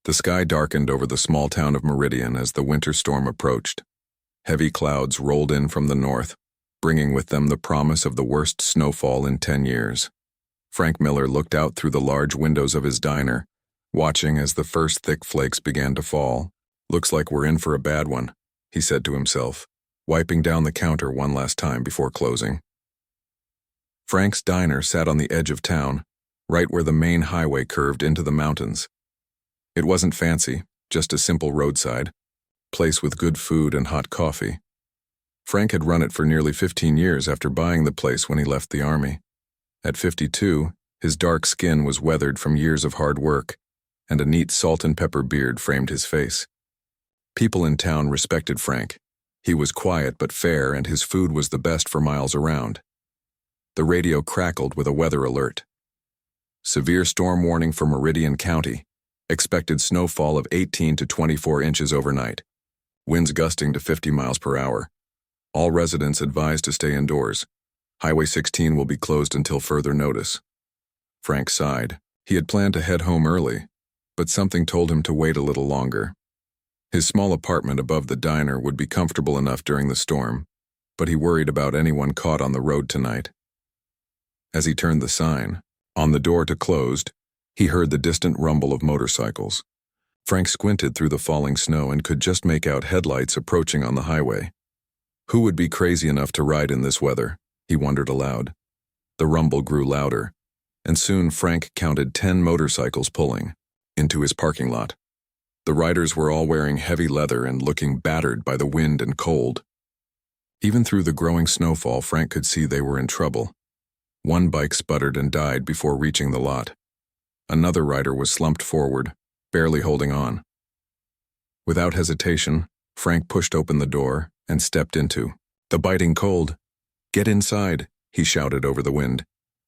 The sky darkened over the small town of Meridian as the winter storm approached. Heavy clouds rolled in from the north, bringing with them the promise of the worst snowfall in 10 years. Frank Miller looked out through the large windows of his diner, watching as the first thick flakes began to fall. "Looks like we're in for a bad one," he said to himself, wiping down the counter one last time before closing. Frank's diner sat on the edge of town, right where the main highway curved into the mountains. It wasn't fancy, just a simple roadside place with good food and hot coffee. Frank had run it for nearly 15 years after buying the place when he left the army. At 52, his dark skin was weathered from years of hard work, and a neat salt and pepper beard framed his face. People in town respected Frank. He was quiet but fair, and his food was the best for miles around. The radio crackled with a weather alert. Severe storm warning for Meridian County. Expected snowfall of 18 to 24 inches overnight. Winds gusting to 50 miles per hour. All residents advised to stay indoors. Highway 16 will be closed until further notice. Frank sighed. He had planned to head home early, but something told him to wait a little longer. His small apartment above the diner would be comfortable enough during the storm, but he worried about anyone caught on the road tonight. As he turned the sign, on the door to closed, he heard the distant rumble of motorcycles. Frank squinted through the falling snow and could just make out headlights approaching on the highway. Who would be crazy enough to ride in this weather? He wondered aloud. The rumble grew louder, and soon Frank counted 10 motorcycles pulling into his parking lot. The riders were all wearing heavy leather and looking battered by the wind and cold. Even through the growing snowfall, Frank could see they were in trouble. One bike sputtered and died before reaching the lot. Another rider was slumped forward, barely holding on. Without hesitation, Frank pushed open the door and stepped into the biting cold. "Get inside," he shouted over the wind.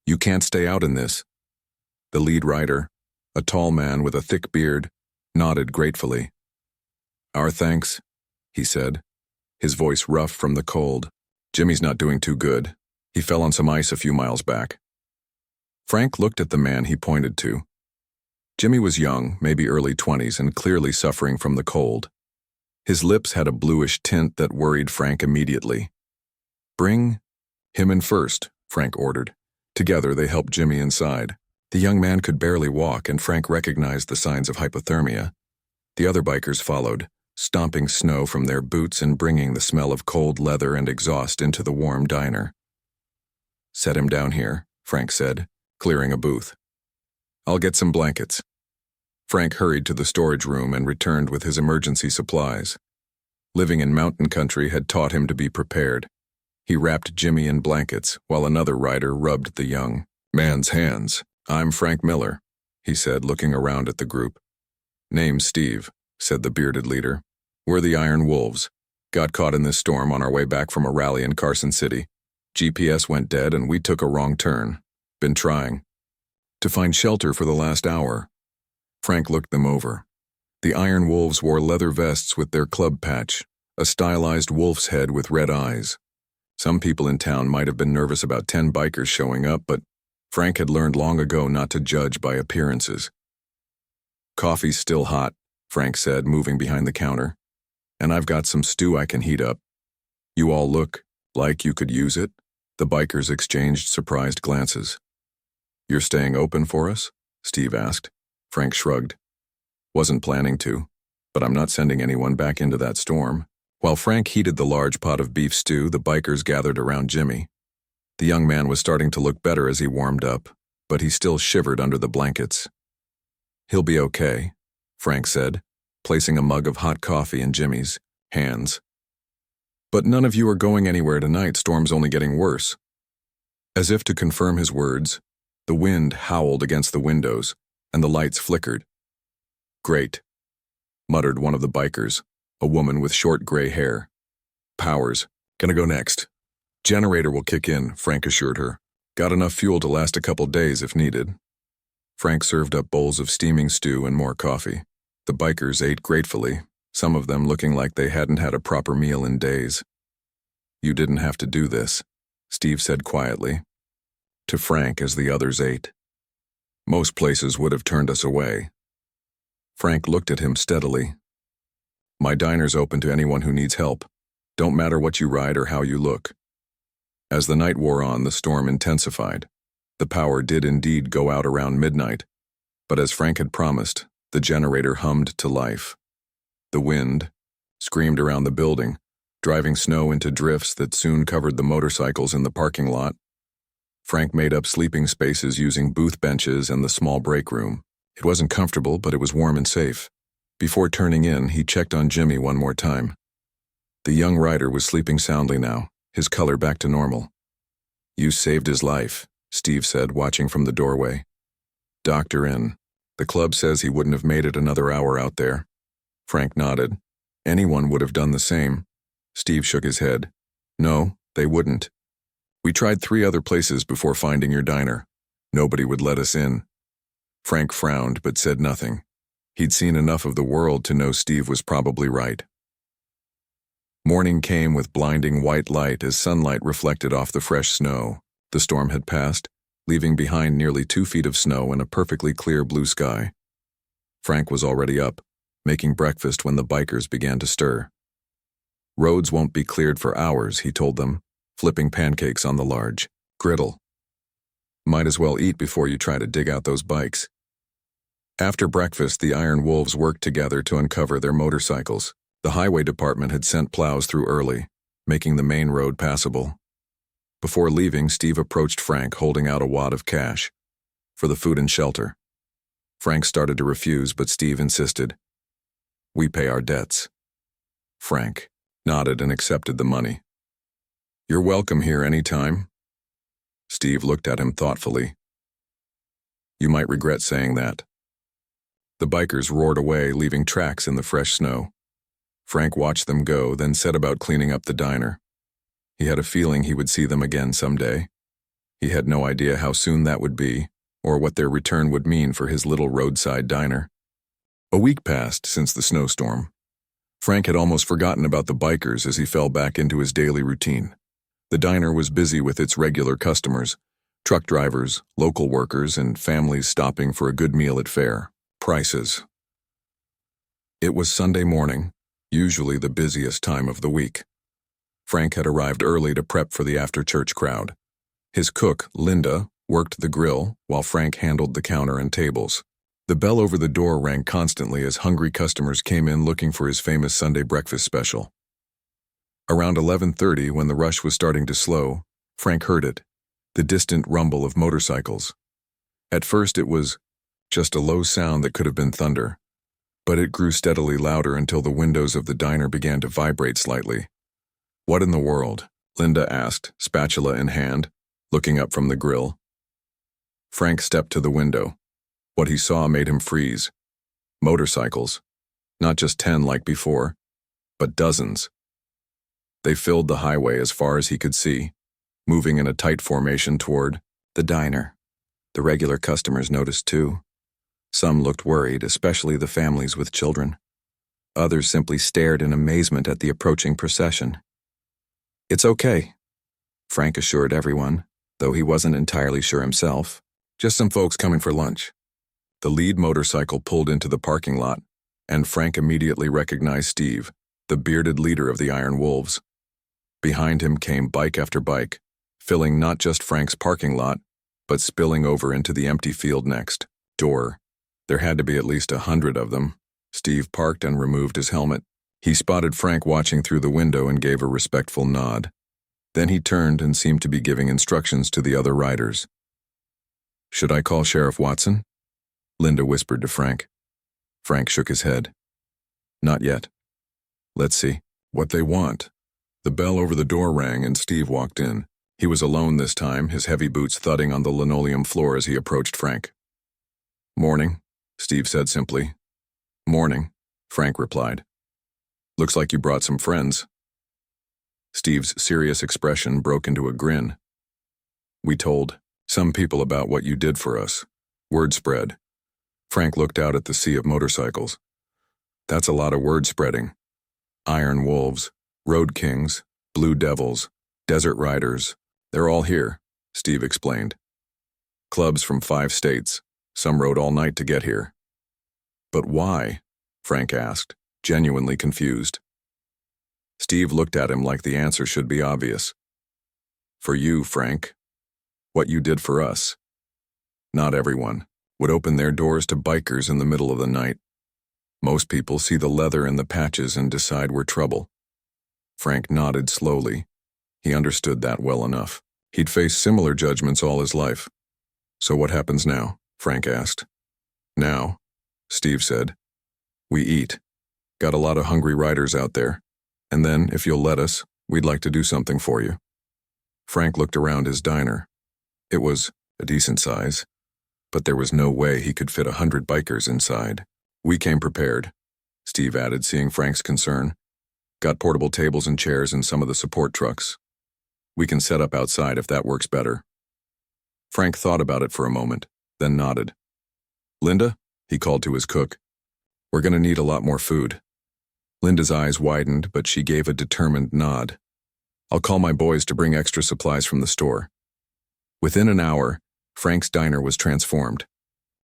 "You can't stay out in this." The lead rider, a tall man with a thick beard, nodded gratefully. "Our thanks," he said, his voice rough from the cold. "Jimmy's not doing too good. He fell on some ice a few miles back." Frank looked at the man he pointed to. Jimmy was young, maybe early 20s, and clearly suffering from the cold. His lips had a bluish tint that worried Frank immediately. "Bring him in first," Frank ordered. Together they helped Jimmy inside. The young man could barely walk, and Frank recognized the signs of hypothermia. The other bikers followed, stomping snow from their boots and bringing the smell of cold leather and exhaust into the warm diner. "Set him down here," Frank said, clearing a booth. "I'll get some blankets." Frank hurried to the storage room and returned with his emergency supplies. Living in mountain country had taught him to be prepared. He wrapped Jimmy in blankets while another rider rubbed the young man's hands. "I'm Frank Miller," he said, looking around at the group. "Name's Steve," said the bearded leader. "We're the Iron Wolves. Got caught in this storm on our way back from a rally in Carson City. GPS went dead and we took a wrong turn. Been trying to find shelter for the last hour." Frank looked them over. The Iron Wolves wore leather vests with their club patch, a stylized wolf's head with red eyes. Some people in town might have been nervous about 10 bikers showing up, but Frank had learned long ago not to judge by appearances. "Coffee's still hot," Frank said, moving behind the counter. "And I've got some stew I can heat up. You all look like you could use it." The bikers exchanged surprised glances. "You're staying open for us?" Steve asked. Frank shrugged. "Wasn't planning to, but I'm not sending anyone back into that storm." While Frank heated the large pot of beef stew, the bikers gathered around Jimmy. The young man was starting to look better as he warmed up, but he still shivered under the blankets. "He'll be okay," Frank said, placing a mug of hot coffee in Jimmy's hands. "But none of you are going anywhere tonight. Storm's only getting worse." As if to confirm his words, the wind howled against the windows, and the lights flickered. "Great," muttered one of the bikers, a woman with short gray hair. "Power's gonna go next." "Generator will kick in," Frank assured her. "Got enough fuel to last a couple days if needed." Frank served up bowls of steaming stew and more coffee. The bikers ate gratefully, some of them looking like they hadn't had a proper meal in days. "You didn't have to do this," Steve said quietly to Frank as the others ate. "Most places would have turned us away." Frank looked at him steadily. My diner's open to anyone who needs help. Don't matter what you ride or how you look. As the night wore on, the storm intensified. The power did indeed go out around midnight, but as Frank had promised, the generator hummed to life. The wind screamed around the building, driving snow into drifts that soon covered the motorcycles in the parking lot. Frank made up sleeping spaces using booth benches and the small break room. It wasn't comfortable, but it was warm and safe. Before turning in, he checked on Jimmy one more time. The young rider was sleeping soundly now, his color back to normal. You saved his life, Steve said, watching from the doorway. Doctor in. The club says he wouldn't have made it another hour out there. Frank nodded. Anyone would have done the same. Steve shook his head. No, they wouldn't. We tried 3 other places before finding your diner. Nobody would let us in. Frank frowned but said nothing. He'd seen enough of the world to know Steve was probably right. Morning came with blinding white light as sunlight reflected off the fresh snow. The storm had passed, leaving behind nearly 2 feet of snow and a perfectly clear blue sky. Frank was already up, making breakfast when the bikers began to stir. Roads won't be cleared for hours, he told them, flipping pancakes on the large griddle. Might as well eat before you try to dig out those bikes. After breakfast, the Iron Wolves worked together to uncover their motorcycles. The highway department had sent plows through early, making the main road passable. Before leaving, Steve approached Frank holding out a wad of cash for the food and shelter. Frank started to refuse, but Steve insisted. We pay our debts. Frank nodded and accepted the money. You're welcome here anytime. Steve looked at him thoughtfully. You might regret saying that. The bikers roared away, leaving tracks in the fresh snow. Frank watched them go, then set about cleaning up the diner. He had a feeling he would see them again someday. He had no idea how soon that would be, or what their return would mean for his little roadside diner. A week passed since the snowstorm. Frank had almost forgotten about the bikers as he fell back into his daily routine. The diner was busy with its regular customers, truck drivers, local workers, and families stopping for a good meal at fare. Prices. It was Sunday morning, usually the busiest time of the week. Frank had arrived early to prep for the after-church crowd. His cook, Linda, worked the grill while Frank handled the counter and tables. The bell over the door rang constantly as hungry customers came in looking for his famous Sunday breakfast special. Around 11:30, when the rush was starting to slow, Frank heard it, the distant rumble of motorcycles. At first it was just a low sound that could have been thunder, but it grew steadily louder until the windows of the diner began to vibrate slightly. What in the world? Linda asked, spatula in hand, looking up from the grill. Frank stepped to the window. What he saw made him freeze. Motorcycles. Not just 10 like before, but dozens. They filled the highway as far as he could see, moving in a tight formation toward the diner. The regular customers noticed too. Some looked worried, especially the families with children. Others simply stared in amazement at the approaching procession. It's okay, Frank assured everyone, though he wasn't entirely sure himself. Just some folks coming for lunch. The lead motorcycle pulled into the parking lot, and Frank immediately recognized Steve, the bearded leader of the Iron Wolves. Behind him came bike after bike, filling not just Frank's parking lot, but spilling over into the empty field next door. There had to be at least 100 of them. Steve parked and removed his helmet. He spotted Frank watching through the window and gave a respectful nod. Then he turned and seemed to be giving instructions to the other riders. Should I call Sheriff Watson? Linda whispered to Frank. Frank shook his head. Not yet. Let's see what they want. The bell over the door rang and Steve walked in. He was alone this time, his heavy boots thudding on the linoleum floor as he approached Frank. Morning, Steve said simply. Morning, Frank replied. Looks like you brought some friends. Steve's serious expression broke into a grin. We told some people about what you did for us. Word spread. Frank looked out at the sea of motorcycles. That's a lot of word spreading. Iron Wolves, Road Kings, Blue Devils, Desert Riders, they're all here, Steve explained. Clubs from 5 states. Some rode all night to get here. But why? Frank asked, genuinely confused. Steve looked at him like the answer should be obvious. For you, Frank. What you did for us. Not everyone would open their doors to bikers in the middle of the night. Most people see the leather and the patches and decide we're trouble. Frank nodded slowly. He understood that well enough. He'd faced similar judgments all his life. So what happens now? Frank asked. Now, Steve said. We eat. Got a lot of hungry riders out there. And then, if you'll let us, we'd like to do something for you. Frank looked around his diner. It was a decent size, but there was no way he could fit 100 bikers inside. We came prepared, Steve added, seeing Frank's concern. Got portable tables and chairs in some of the support trucks. We can set up outside if that works better. Frank thought about it for a moment, then nodded. Linda, he called to his cook. We're going to need a lot more food. Linda's eyes widened, but she gave a determined nod. I'll call my boys to bring extra supplies from the store. Within an hour, Frank's diner was transformed.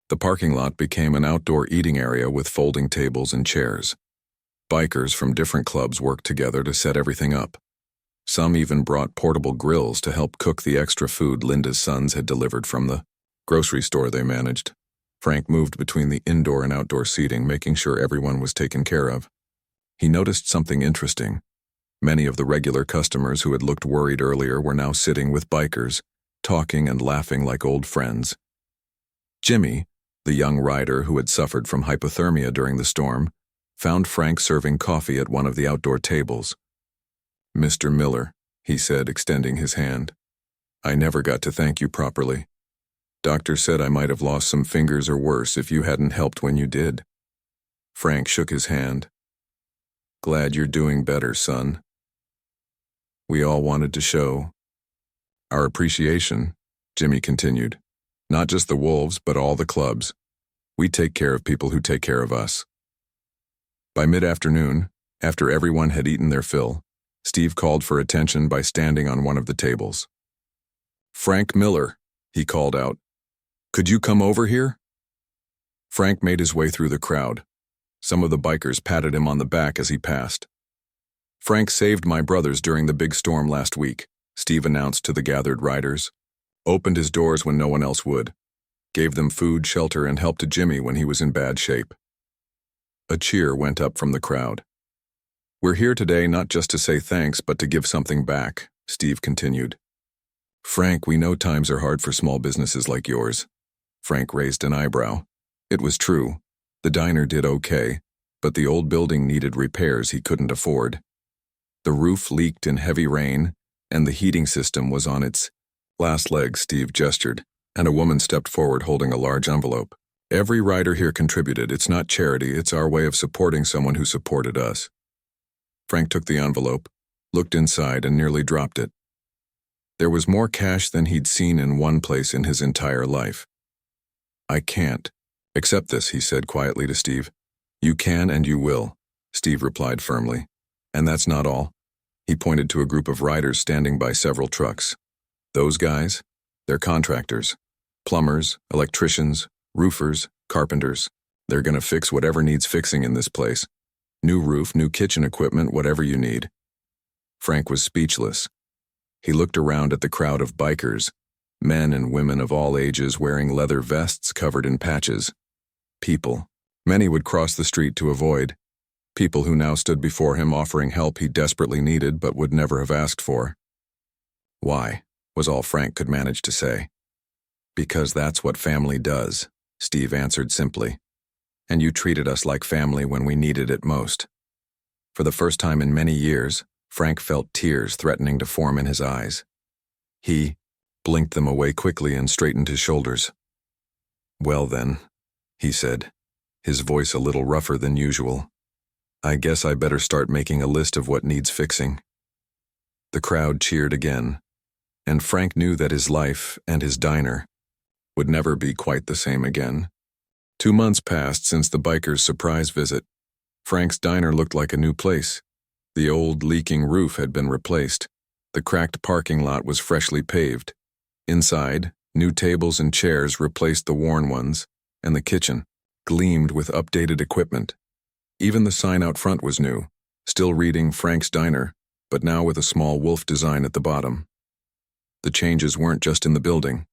The parking lot became an outdoor eating area with folding tables and chairs. Bikers from different clubs worked together to set everything up. Some even brought portable grills to help cook the extra food Linda's sons had delivered from the grocery store they managed. Frank moved between the indoor and outdoor seating, making sure everyone was taken care of. He noticed something interesting. Many of the regular customers who had looked worried earlier were now sitting with bikers, talking and laughing like old friends. Jimmy, the young rider who had suffered from hypothermia during the storm, found Frank serving coffee at one of the outdoor tables. Mr. Miller, he said, extending his hand. I never got to thank you properly. Doctor said I might have lost some fingers or worse if you hadn't helped when you did. Frank shook his hand. Glad you're doing better, son. We all wanted to show our appreciation, Jimmy continued. Not just the Wolves, but all the clubs. We take care of people who take care of us. By mid-afternoon, after everyone had eaten their fill, Steve called for attention by standing on one of the tables. Frank Miller, he called out. Could you come over here? Frank made his way through the crowd. Some of the bikers patted him on the back as he passed. Frank saved my brothers during the big storm last week, Steve announced to the gathered riders. Opened his doors when no one else would. Gave them food, shelter, and help to Jimmy when he was in bad shape. A cheer went up from the crowd. We're here today not just to say thanks, but to give something back, Steve continued. Frank, we know times are hard for small businesses like yours. Frank raised an eyebrow. It was true. The diner did okay, but the old building needed repairs he couldn't afford. The roof leaked in heavy rain, and the heating system was on its last legs, Steve gestured, and a woman stepped forward holding a large envelope. Every rider here contributed. It's not charity, it's our way of supporting someone who supported us. Frank took the envelope, looked inside, and nearly dropped it. There was more cash than he'd seen in one place in his entire life. I can't accept this, he said quietly to Steve. You can and you will, Steve replied firmly. And that's not all. He pointed to a group of riders standing by several trucks. Those guys? They're contractors. Plumbers, electricians, roofers, carpenters. They're gonna fix whatever needs fixing in this place. New roof, new kitchen equipment, whatever you need. Frank was speechless. He looked around at the crowd of bikers, men and women of all ages wearing leather vests covered in patches. People. Many would cross the street to avoid. People who now stood before him offering help he desperately needed but would never have asked for. Why, was all Frank could manage to say. Because that's what family does, Steve answered simply. And you treated us like family when we needed it most. For the first time in many years, Frank felt tears threatening to form in his eyes. He blinked them away quickly and straightened his shoulders. Well then, he said, his voice a little rougher than usual. I guess I better start making a list of what needs fixing. The crowd cheered again, and Frank knew that his life and his diner would never be quite the same again. 2 months passed since the bikers' surprise visit. Frank's diner looked like a new place. The old leaking roof had been replaced. The cracked parking lot was freshly paved. Inside, new tables and chairs replaced the worn ones, and the kitchen, gleamed with updated equipment. Even the sign out front was new, still reading Frank's Diner, but now with a small wolf design at the bottom. The changes weren't just in the building.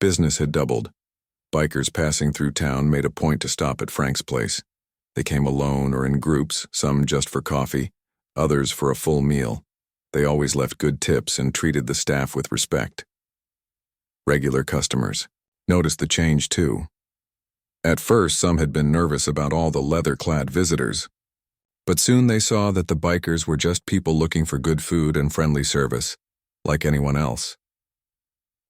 Business had doubled. Bikers passing through town made a point to stop at Frank's place. They came alone or in groups, some just for coffee, others for a full meal. They always left good tips and treated the staff with respect. Regular customers noticed the change too. At first, some had been nervous about all the leather-clad visitors, but soon they saw that the bikers were just people looking for good food and friendly service, like anyone else.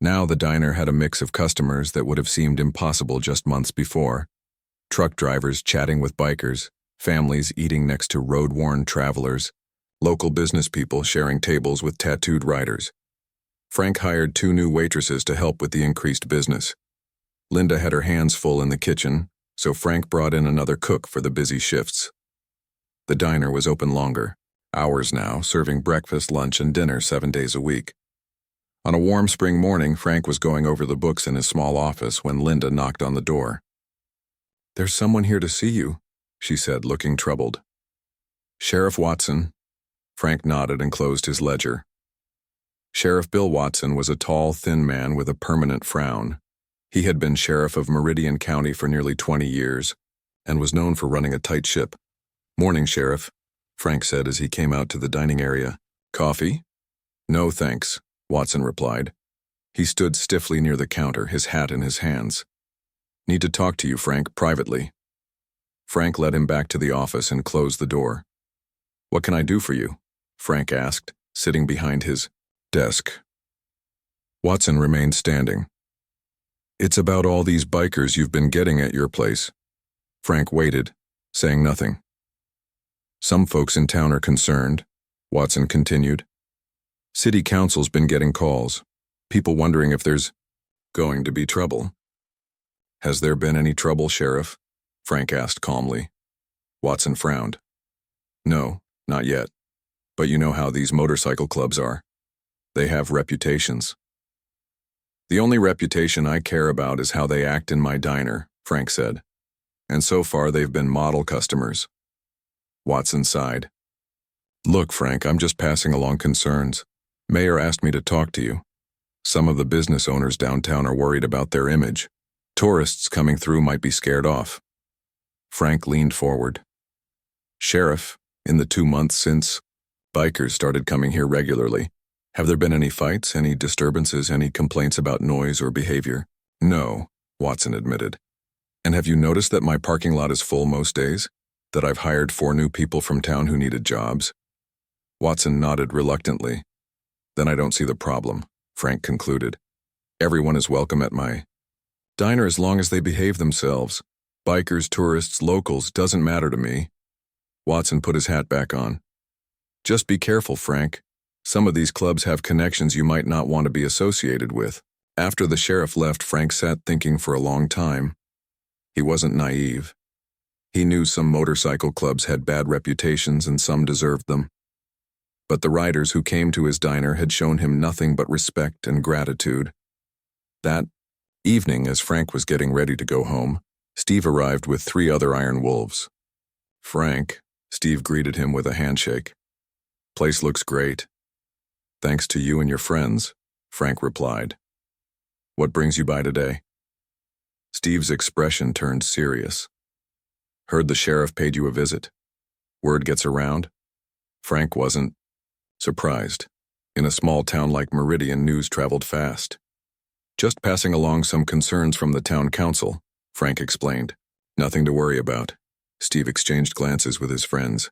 Now the diner had a mix of customers that would have seemed impossible just months before. Truck drivers chatting with bikers, families eating next to road-worn travelers, local business people sharing tables with tattooed riders. Frank hired 2 new waitresses to help with the increased business. Linda had her hands full in the kitchen, so Frank brought in another cook for the busy shifts. The diner was open longer, hours now, serving breakfast, lunch, and dinner 7 days a week. On a warm spring morning, Frank was going over the books in his small office when Linda knocked on the door. "There's someone here to see you," she said, looking troubled. "Sheriff Watson." Frank nodded and closed his ledger. Sheriff Bill Watson was a tall, thin man with a permanent frown. He had been sheriff of Meridian County for nearly 20 years and was known for running a tight ship. "Morning, Sheriff," Frank said as he came out to the dining area. "Coffee?" "No, thanks," Watson replied. He stood stiffly near the counter, his hat in his hands. "Need to talk to you, Frank, privately." Frank led him back to the office and closed the door. "What can I do for you?" Frank asked, sitting behind his desk. Watson remained standing. "It's about all these bikers you've been getting at your place." Frank waited, saying nothing. "Some folks in town are concerned," Watson continued. "City council's been getting calls, people wondering if there's going to be trouble." "Has there been any trouble, Sheriff?" Frank asked calmly. Watson frowned. "No, not yet. But you know how these motorcycle clubs are. They have reputations." "The only reputation I care about is how they act in my diner," Frank said. "And so far they've been model customers." Watson sighed. "Look, Frank, I'm just passing along concerns. Mayor asked me to talk to you. Some of the business owners downtown are worried about their image. Tourists coming through might be scared off." Frank leaned forward. "Sheriff, in the 2 months since bikers started coming here regularly, have there been any fights, any disturbances, any complaints about noise or behavior?" "No," Watson admitted. "And have you noticed that my parking lot is full most days? That I've hired 4 new people from town who needed jobs?" Watson nodded reluctantly. "Then I don't see the problem," Frank concluded. "Everyone is welcome at my diner as long as they behave themselves. Bikers, tourists, locals, doesn't matter to me." Watson put his hat back on. "Just be careful, Frank. Some of these clubs have connections you might not want to be associated with." After the sheriff left, Frank sat thinking for a long time. He wasn't naive. He knew some motorcycle clubs had bad reputations and some deserved them. But the riders who came to his diner had shown him nothing but respect and gratitude. That evening, as Frank was getting ready to go home, Steve arrived with 3 other Iron Wolves. "Frank," Steve greeted him with a handshake. "Place looks great." "Thanks to you and your friends," Frank replied. "What brings you by today?" Steve's expression turned serious. "Heard the sheriff paid you a visit. Word gets around?" Frank wasn't surprised. In a small town like Meridian, news traveled fast. "Just passing along some concerns from the town council," Frank explained. "Nothing to worry about." Steve exchanged glances with his friends.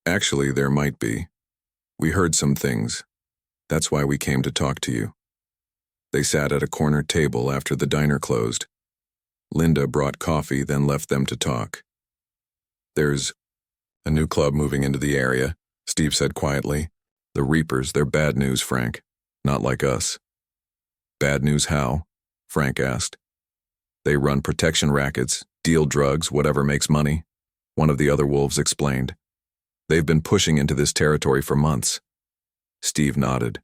"Actually, there might be. We heard some things. That's why we came to talk to you." They sat at a corner table after the diner closed. Linda brought coffee, then left them to talk. "There's a new club moving into the area," Steve said quietly. "The Reapers, they're bad news, Frank. Not like us." "Bad news how?" Frank asked. "They run protection rackets, deal drugs, whatever makes money," one of the other wolves explained. "They've been pushing into this territory for months." Steve nodded.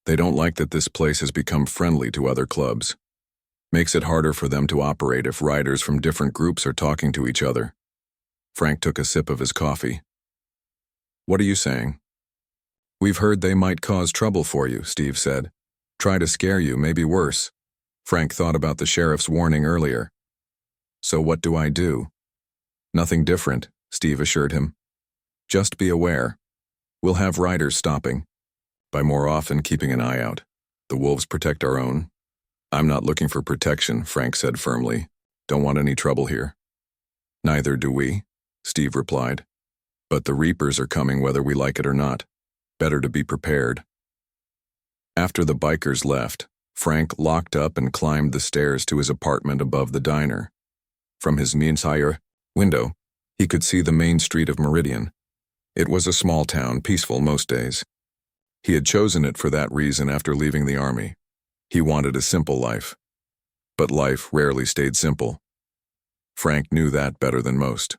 "They don't like that this place has become friendly to other clubs. Makes it harder for them to operate if riders from different groups are talking to each other. Frank took a sip of his coffee. What are you saying? We've heard they might cause trouble for you, Steve said. Try to scare you, maybe worse. Frank thought about the sheriff's warning earlier. So what do I do? Nothing different, Steve assured him. Just be aware. We'll have riders stopping. By more often keeping an eye out. The wolves protect our own. I'm not looking for protection, Frank said firmly. Don't want any trouble here. Neither do we, Steve replied. But the Reapers are coming whether we like it or not. Better to be prepared. After the bikers left, Frank locked up and climbed the stairs to his apartment above the diner. From his entire window, he could see the main street of Meridian. It was a small town, peaceful most days. He had chosen it for that reason after leaving the army. He wanted a simple life. But life rarely stayed simple. Frank knew that better than most.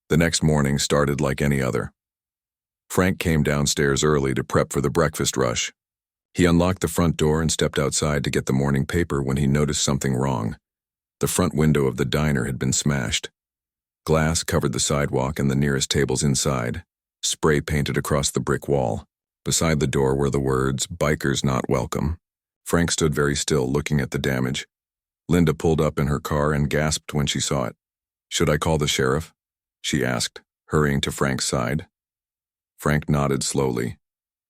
The next morning started like any other. Frank came downstairs early to prep for the breakfast rush. He unlocked the front door and stepped outside to get the morning paper when he noticed something wrong. The front window of the diner had been smashed. Glass covered the sidewalk and the nearest tables inside, spray painted across the brick wall. Beside the door were the words, "Bikers not welcome." Frank stood very still, looking at the damage. Linda pulled up in her car and gasped when she saw it. "Should I call the sheriff?" she asked, hurrying to Frank's side. Frank nodded slowly.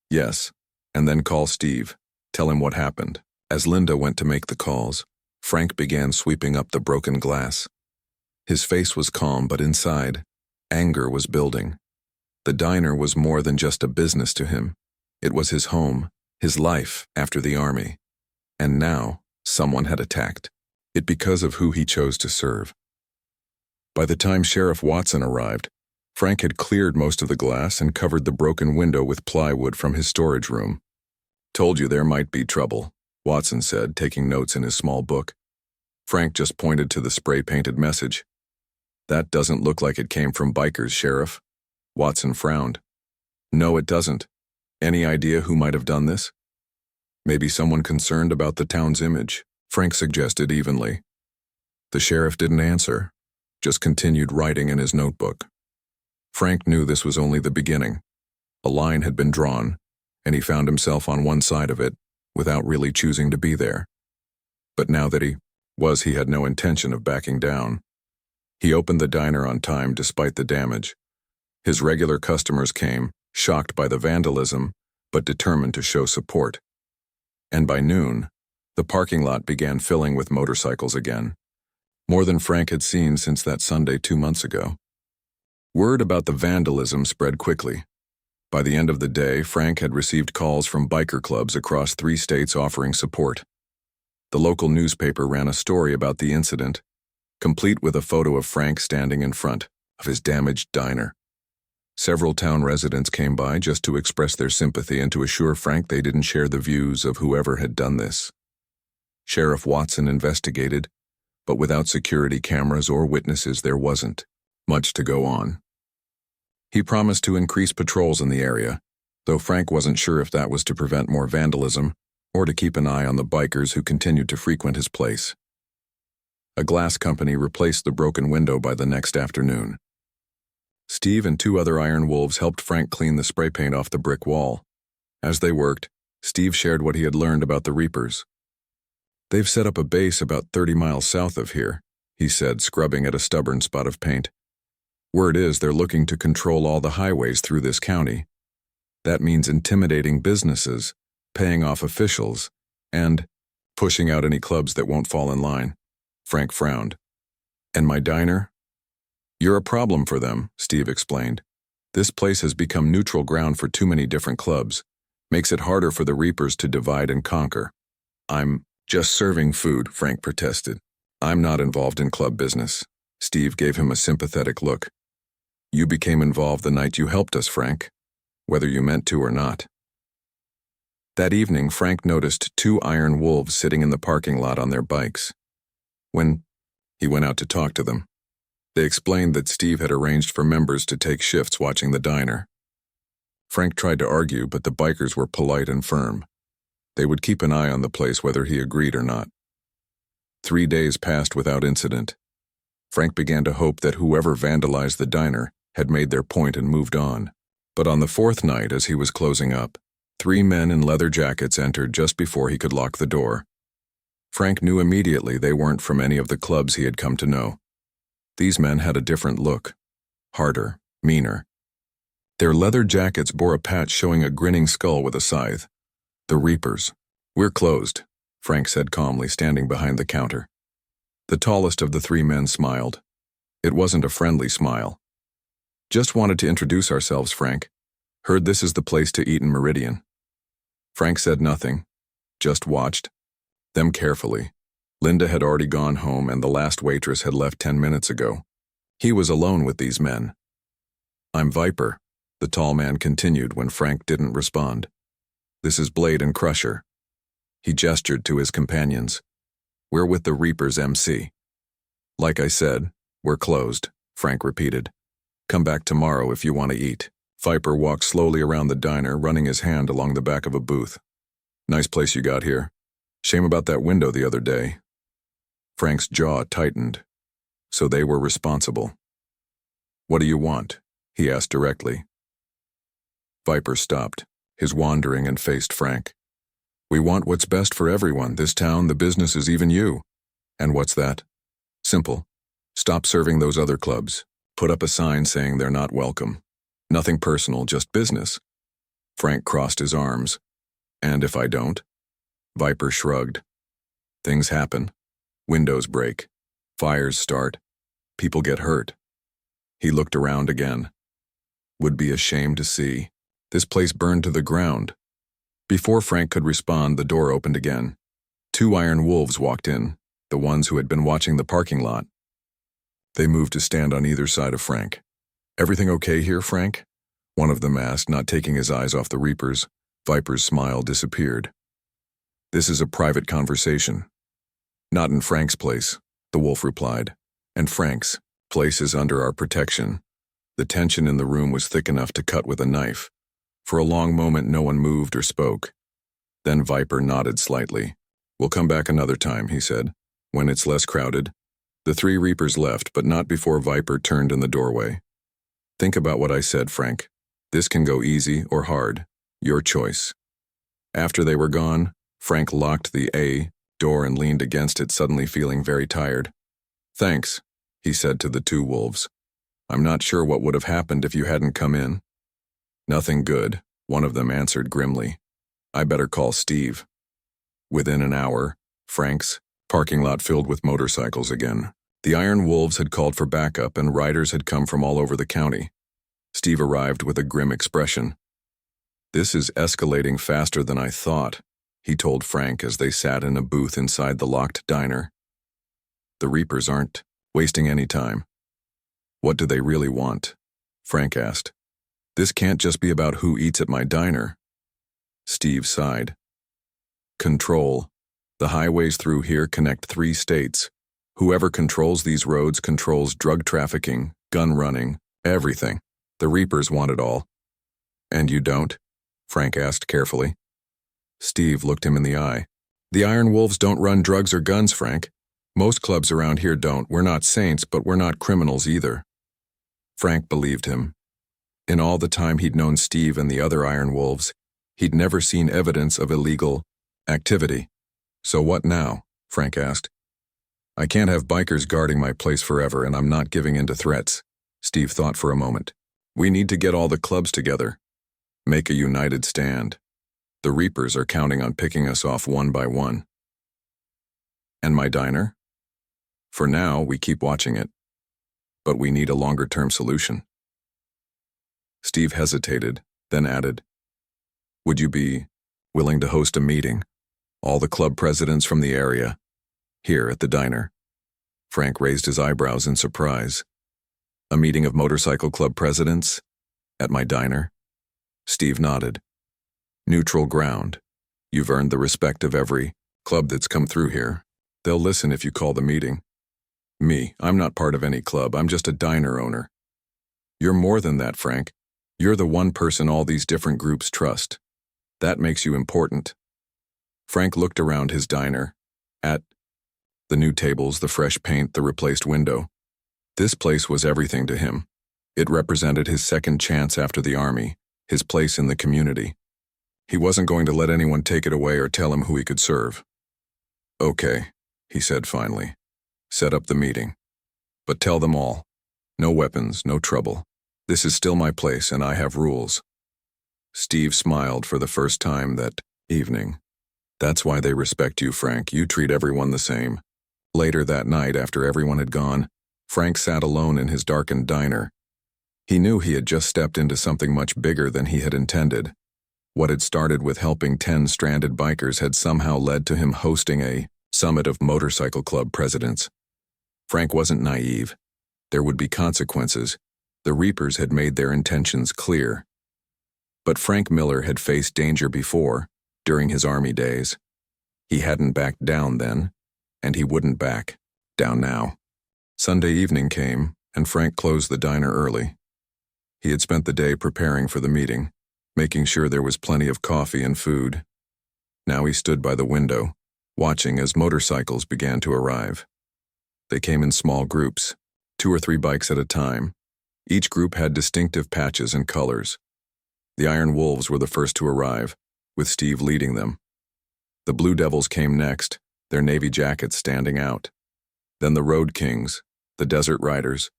"Yes, and then call Steve. Tell him what happened." As Linda went to make the calls, Frank began sweeping up the broken glass. His face was calm, but inside, anger was building. The diner was more than just a business to him. It was his home, his life after the army. And now, someone had attacked it because of who he chose to serve. By the time Sheriff Watson arrived, Frank had cleared most of the glass and covered the broken window with plywood from his storage room. "Told you there might be trouble," Watson said, taking notes in his small book. Frank just pointed to the spray-painted message. "That doesn't look like it came from bikers, Sheriff." Watson frowned. "No, it doesn't. Any idea who might have done this?" "Maybe someone concerned about the town's image," Frank suggested evenly. The sheriff didn't answer, just continued writing in his notebook. Frank knew this was only the beginning. A line had been drawn, and he found himself on one side of it, without really choosing to be there. But now that he had no intention of backing down. He opened the diner on time despite the damage. His regular customers came, shocked by the vandalism, but determined to show support. And by noon, the parking lot began filling with motorcycles again. More than Frank had seen since that Sunday 2 months ago. Word about the vandalism spread quickly. By the end of the day, Frank had received calls from biker clubs across 3 states offering support. The local newspaper ran a story about the incident, complete with a photo of Frank standing in front of his damaged diner. Several town residents came by just to express their sympathy and to assure Frank they didn't share the views of whoever had done this. Sheriff Watson investigated, but without security cameras or witnesses, there wasn't much to go on. He promised to increase patrols in the area, though Frank wasn't sure if that was to prevent more vandalism or to keep an eye on the bikers who continued to frequent his place. A glass company replaced the broken window by the next afternoon. Steve and 2 other iron wolves helped Frank clean the spray paint off the brick wall. As they worked, Steve shared what he had learned about the Reapers. "They've set up a base about 30 miles south of here," he said, scrubbing at a stubborn spot of paint. "Word is they're looking to control all the highways through this county. That means intimidating businesses, paying off officials, and pushing out any clubs that won't fall in line." Frank frowned. "And my diner?" "You're a problem for them," Steve explained. "This place has become neutral ground for too many different clubs. Makes it harder for the Reapers to divide and conquer." "I'm just serving food," Frank protested. "I'm not involved in club business." Steve gave him a sympathetic look. "You became involved the night you helped us, Frank, whether you meant to or not." That evening, Frank noticed 2 iron wolves sitting in the parking lot on their bikes. When he went out to talk to them, they explained that Steve had arranged for members to take shifts watching the diner. Frank tried to argue, but the bikers were polite and firm. They would keep an eye on the place whether he agreed or not. 3 days passed without incident. Frank began to hope that whoever vandalized the diner had made their point and moved on. But on the 4th night, as he was closing up, 3 men in leather jackets entered just before he could lock the door. Frank knew immediately they weren't from any of the clubs he had come to know. These men had a different look, harder, meaner. Their leather jackets bore a patch showing a grinning skull with a scythe. The Reapers. "We're closed," Frank said calmly, standing behind the counter. The tallest of the 3 men smiled. It wasn't a friendly smile. "Just wanted to introduce ourselves, Frank. Heard this is the place to eat in Meridian." Frank said nothing, just watched them carefully. Linda had already gone home and the last waitress had left 10 minutes ago. He was alone with these men. "I'm Viper," the tall man continued when Frank didn't respond. "This is Blade and Crusher." He gestured to his companions. "We're with the Reapers, MC." "Like I said, we're closed," Frank repeated. "Come back tomorrow if you want to eat." Viper walked slowly around the diner, running his hand along the back of a booth. "Nice place you got here. Shame about that window the other day." Frank's jaw tightened. So they were responsible. "What do you want?" he asked directly. Viper stopped, his wandering, and faced Frank. "We want what's best for everyone, this town, the businesses, even you." "And what's that?" "Simple. Stop serving those other clubs. Put up a sign saying they're not welcome. Nothing personal, just business." Frank crossed his arms. "And if I don't?" Viper shrugged. "Things happen. Windows break. Fires start. People get hurt." He looked around again. "Would be a shame to see. This place burned to the ground." Before Frank could respond, the door opened again. 2 iron wolves walked in, the ones who had been watching the parking lot. They moved to stand on either side of Frank. "Everything okay here, Frank?" one of them asked, not taking his eyes off the Reapers. Viper's smile disappeared. "This is a private conversation." "Not in Frank's place," the wolf replied. "And Frank's place is under our protection." The tension in the room was thick enough to cut with a knife. For a long moment no one moved or spoke. Then Viper nodded slightly. "We'll come back another time," he said, "when it's less crowded." The 3 Reapers left, but not before Viper turned in the doorway. "Think about what I said, Frank. This can go easy or hard. Your choice." After they were gone, Frank locked the A door and leaned against it, suddenly feeling very tired. "Thanks," he said to the 2 wolves. "I'm not sure what would have happened if you hadn't come in." "Nothing good," one of them answered grimly. "I better call Steve." Within an hour, Frank's parking lot filled with motorcycles again. The Iron Wolves had called for backup and riders had come from all over the county. Steve arrived with a grim expression. "This is escalating faster than I thought," he told Frank as they sat in a booth inside the locked diner. "The Reapers aren't wasting any time." "What do they really want?" Frank asked. "This can't just be about who eats at my diner." Steve sighed. "Control. The highways through here connect 3 states. Whoever controls these roads controls drug trafficking, gun running, everything. The Reapers want it all." "And you don't?" Frank asked carefully. Steve looked him in the eye. "The Iron Wolves don't run drugs or guns, Frank. Most clubs around here don't. We're not saints, but we're not criminals either." Frank believed him. In all the time he'd known Steve and the other Iron Wolves, he'd never seen evidence of illegal activity. "So what now?" Frank asked. "I can't have bikers guarding my place forever, and I'm not giving in to threats." Steve thought for a moment. "We need to get all the clubs together. Make a united stand. The Reapers are counting on picking us off one by one." "And my diner?" "For now, we keep watching it. But we need a longer-term solution." Steve hesitated, then added, "Would you be willing to host a meeting? All the club presidents from the area, here at the diner." Frank raised his eyebrows in surprise. "A meeting of motorcycle club presidents? At my diner?" Steve nodded. "Neutral ground. You've earned the respect of every club that's come through here. They'll listen if you call the meeting." "Me, I'm not part of any club. I'm just a diner owner." "You're more than that, Frank. You're the one person all these different groups trust. That makes you important." Frank looked around his diner, at The new tables, the fresh paint, the replaced window. This place was everything to him. It represented his second chance after the army, his place in the community. He wasn't going to let anyone take it away or tell him who he could serve. "Okay," he said finally. "Set up the meeting. But tell them all. No weapons, no trouble. This is still my place and I have rules." Steve smiled for the first time that evening. "That's why they respect you, Frank. You treat everyone the same." Later that night, after everyone had gone, Frank sat alone in his darkened diner. He knew he had just stepped into something much bigger than he had intended. What had started with helping 10 stranded bikers had somehow led to him hosting a summit of motorcycle club presidents. Frank wasn't naive. There would be consequences. The Reapers had made their intentions clear. But Frank Miller had faced danger before, during his army days. He hadn't backed down then, and he wouldn't back down now. Sunday evening came, and Frank closed the diner early. He had spent the day preparing for the meeting, making sure there was plenty of coffee and food. Now he stood by the window, watching as motorcycles began to arrive. They came in small groups, 2 or 3 bikes at a time. Each group had distinctive patches and colors. The Iron Wolves were the first to arrive, with Steve leading them. The Blue Devils came next, their navy jackets standing out. Then the Road Kings, the Desert Riders,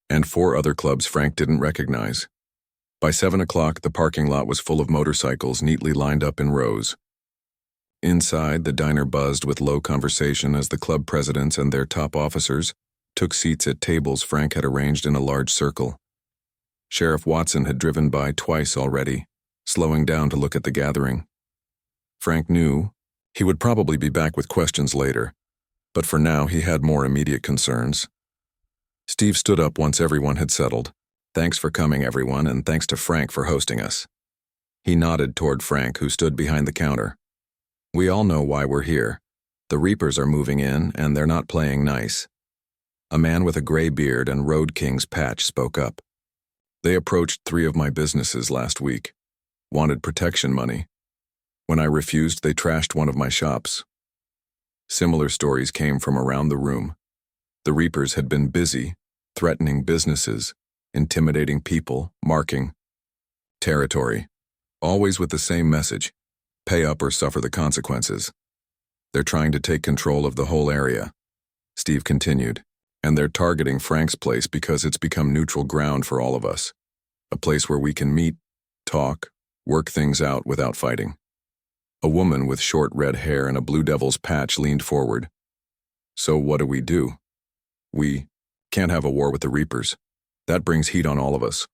and 4 other clubs Frank didn't recognize. By 7 o'clock, the parking lot was full of motorcycles neatly lined up in rows. Inside, the diner buzzed with low conversation as the club presidents and their top officers took seats at tables Frank had arranged in a large circle. Sheriff Watson had driven by twice already, slowing down to look at the gathering. Frank knew he would probably be back with questions later, but for now he had more immediate concerns. Steve stood up once everyone had settled. "Thanks for coming, everyone, and thanks to Frank for hosting us." He nodded toward Frank, who stood behind the counter. "We all know why we're here. The Reapers are moving in, and they're not playing nice." A man with a gray beard and Road King's patch spoke up. "They approached 3 of my businesses last week. Wanted protection money. When I refused, they trashed one of my shops." Similar stories came from around the room. The Reapers had been busy, threatening businesses, intimidating people, marking territory, always with the same message: pay up or suffer the consequences. "They're trying to take control of the whole area," Steve continued, "and they're targeting Frank's place because it's become neutral ground for all of us. A place where we can meet, talk, work things out without fighting." A woman with short red hair and a Blue Devil's patch leaned forward. "So what do? We can't have a war with the Reapers. That brings heat on all of us."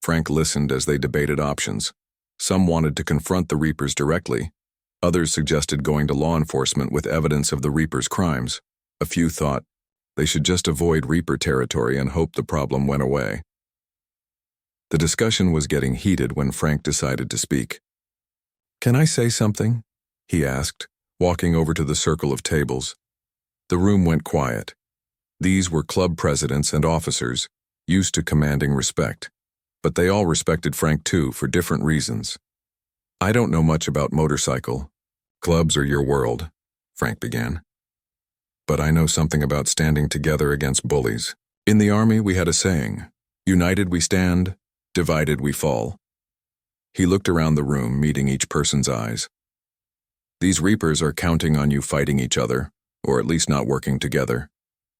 Frank listened as they debated options. Some wanted to confront the Reapers directly. Others suggested going to law enforcement with evidence of the Reapers' crimes. A few thought they should just avoid Reaper territory and hope the problem went away. The discussion was getting heated when Frank decided to speak. "Can I say something?" he asked, walking over to the circle of tables. The room went quiet. These were club presidents and officers, used to commanding respect. But they all respected Frank too, for different reasons. "I don't know much about motorcycle. Clubs are your world," Frank began. "But I know something about standing together against bullies. In the army, we had a saying: united we stand, divided we fall." He looked around the room, meeting each person's eyes. "These Reapers are counting on you fighting each other, or at least not working together.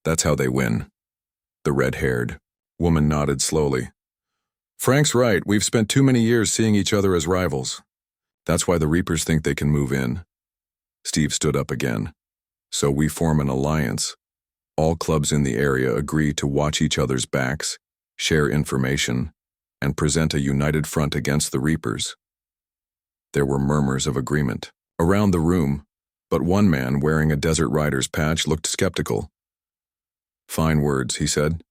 That's how they win." The red-haired woman nodded slowly. "Frank's right. We've spent too many years seeing each other as rivals. That's why the Reapers think they can move in." Steve stood up again. "So we form an alliance. All clubs in the area agree to watch each other's backs, share information, and present a united front against the Reapers." There were murmurs of agreement around the room, but one man wearing a Desert Rider's patch looked skeptical. "Fine words," he said.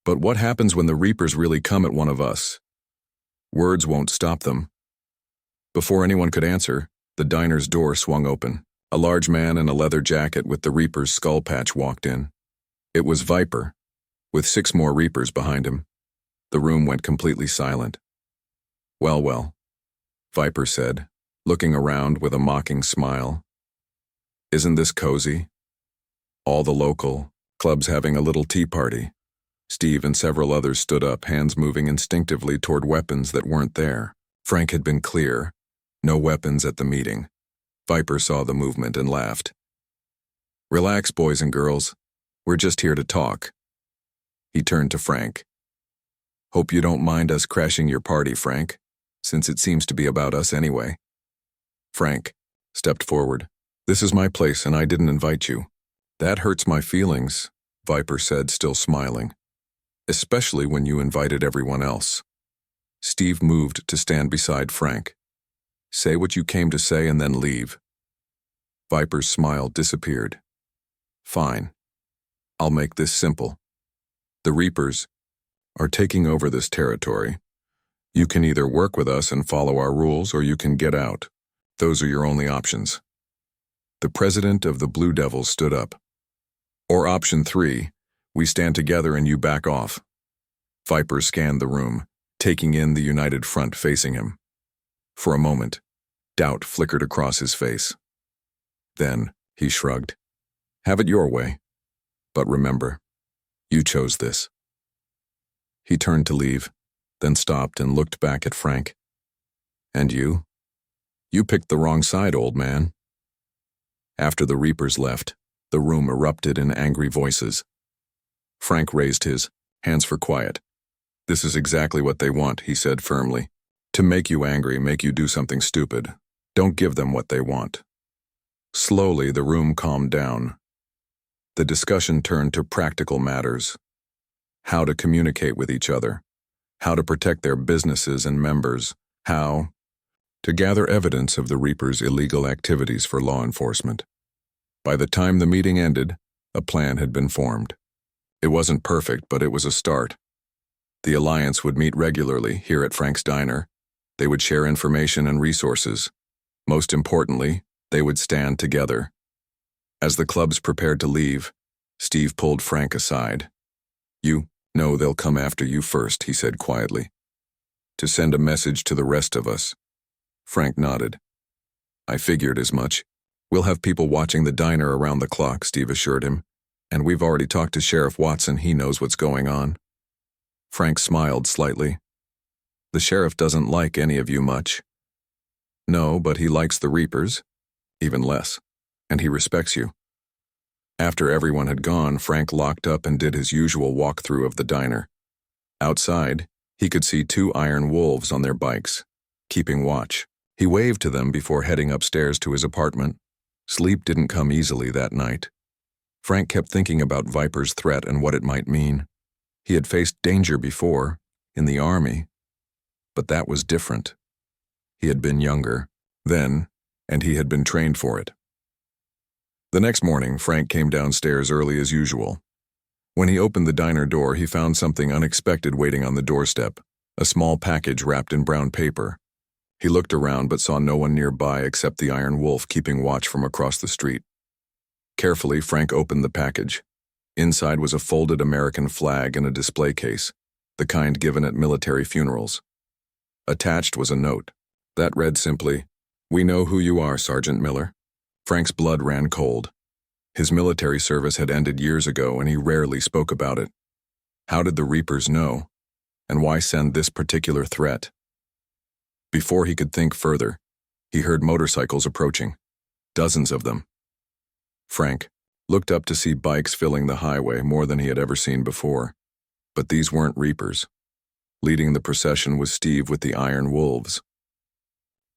"But what happens when the Reapers really come at one of us? Words won't stop them." Before anyone could answer, the diner's door swung open. A large man in a leather jacket with the Reaper's skull patch walked in. It was Viper, with 6 more Reapers behind him. The room went completely silent. Well, Viper said, looking around with a mocking smile. "Isn't this cozy?" All the local clubs having a little tea party. Steve and several others stood up, hands moving instinctively toward weapons that weren't there. Frank had been clear. No weapons at the meeting. Viper saw the movement and laughed. Relax, boys and girls. We're just here to talk. He turned to Frank. Hope you don't mind us crashing your party, Frank, since it seems to be about us anyway. Frank stepped forward. This is my place and I didn't invite you. That hurts my feelings, Viper said, still smiling. Especially when you invited everyone else. Steve moved to stand beside Frank. Say what you came to say and then leave. Viper's smile disappeared. Fine. I'll make this simple. The Reapers are taking over this territory. You can either work with us and follow our rules or you can get out. Those are your only options. The president of the Blue Devils stood up. Or option 3, we stand together and you back off. Viper scanned the room, taking in the united front facing him. For a moment, doubt flickered across his face. Then, he shrugged. Have it your way. But remember, you chose this. He turned to leave, then stopped and looked back at Frank. And you? You picked the wrong side, old man. After the Reapers left, the room erupted in angry voices. Frank raised his hands for quiet. This is exactly what they want, he said firmly. To make you angry, make you do something stupid. Don't give them what they want. Slowly, the room calmed down. The discussion turned to practical matters. How to communicate with each other. How to protect their businesses and members. How to gather evidence of the Reapers' illegal activities for law enforcement. By the time the meeting ended, a plan had been formed. It wasn't perfect, but it was a start. The Alliance would meet regularly here at Frank's Diner. They would share information and resources. Most importantly, they would stand together. As the clubs prepared to leave, Steve pulled Frank aside. You know they'll come after you first, he said quietly. To send a message to the rest of us. Frank nodded. I figured as much. We'll have people watching the diner around the clock, Steve assured him. And we've already talked to Sheriff Watson, he knows what's going on. Frank smiled slightly. The sheriff doesn't like any of you much. No, but he likes the Reapers, even less, and he respects you. After everyone had gone, Frank locked up and did his usual walkthrough of the diner. Outside, he could see 2 iron wolves on their bikes, keeping watch. He waved to them before heading upstairs to his apartment. Sleep didn't come easily that night. Frank kept thinking about Viper's threat and what it might mean. He had faced danger before, in the army, but that was different. He had been younger, then, and he had been trained for it. The next morning, Frank came downstairs early as usual. When he opened the diner door, he found something unexpected waiting on the doorstep, a small package wrapped in brown paper. He looked around but saw no one nearby except the Iron Wolf keeping watch from across the street. Carefully, Frank opened the package. Inside was a folded American flag in a display case, the kind given at military funerals. Attached was a note. That read simply, "We know who you are, Sergeant Miller." Frank's blood ran cold. His military service had ended years ago and he rarely spoke about it. How did the Reapers know? And why send this particular threat? Before he could think further, he heard motorcycles approaching. Dozens of them. Frank looked up to see bikes filling the highway, more than he had ever seen before. But these weren't Reapers. Leading the procession was Steve with the Iron Wolves.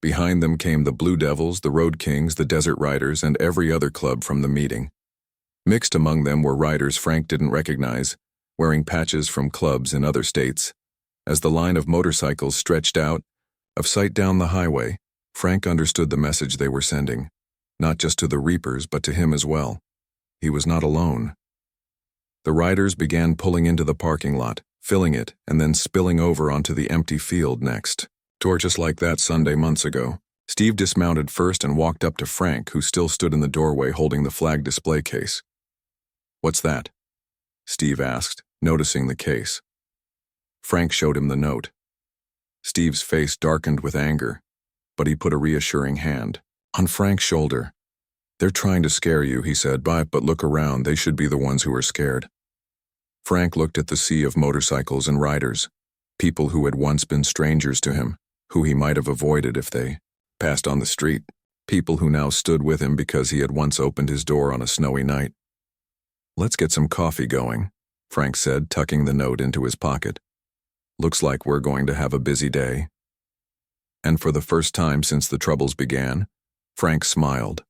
Behind them came the Blue Devils, the Road Kings, the Desert Riders, and every other club from the meeting. Mixed among them were riders Frank didn't recognize, wearing patches from clubs in other states. As the line of motorcycles stretched out of sight down the highway, Frank understood the message they were sending, not just to the Reapers, but to him as well. He was not alone. The riders began pulling into the parking lot, filling it, and then spilling over onto the empty field next. Just like that Sunday months ago. Steve dismounted first and walked up to Frank, who still stood in the doorway holding the flag display case. "What's that?" Steve asked, noticing the case. Frank showed him the note. Steve's face darkened with anger, but he put a reassuring hand on Frank's shoulder. "They're trying to scare you," he said, but look around, they should be the ones who are scared." Frank looked at the sea of motorcycles and riders, people who had once been strangers to him, who he might have avoided if they passed on the street, people who now stood with him because he had once opened his door on a snowy night. "Let's get some coffee going," Frank said, tucking the note into his pocket. "Looks like we're going to have a busy day." And for the first time since the troubles began, Frank smiled.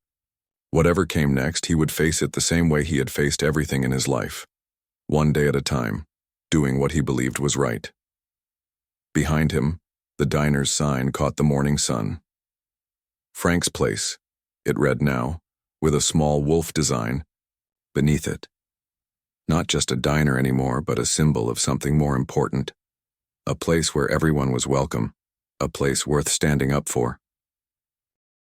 Whatever came next, he would face it the same way he had faced everything in his life, one day at a time, doing what he believed was right. Behind him, the diner's sign caught the morning sun. Frank's Place, it read now, with a small wolf design beneath it. Not just a diner anymore, but a symbol of something more important. A place where everyone was welcome, a place worth standing up for.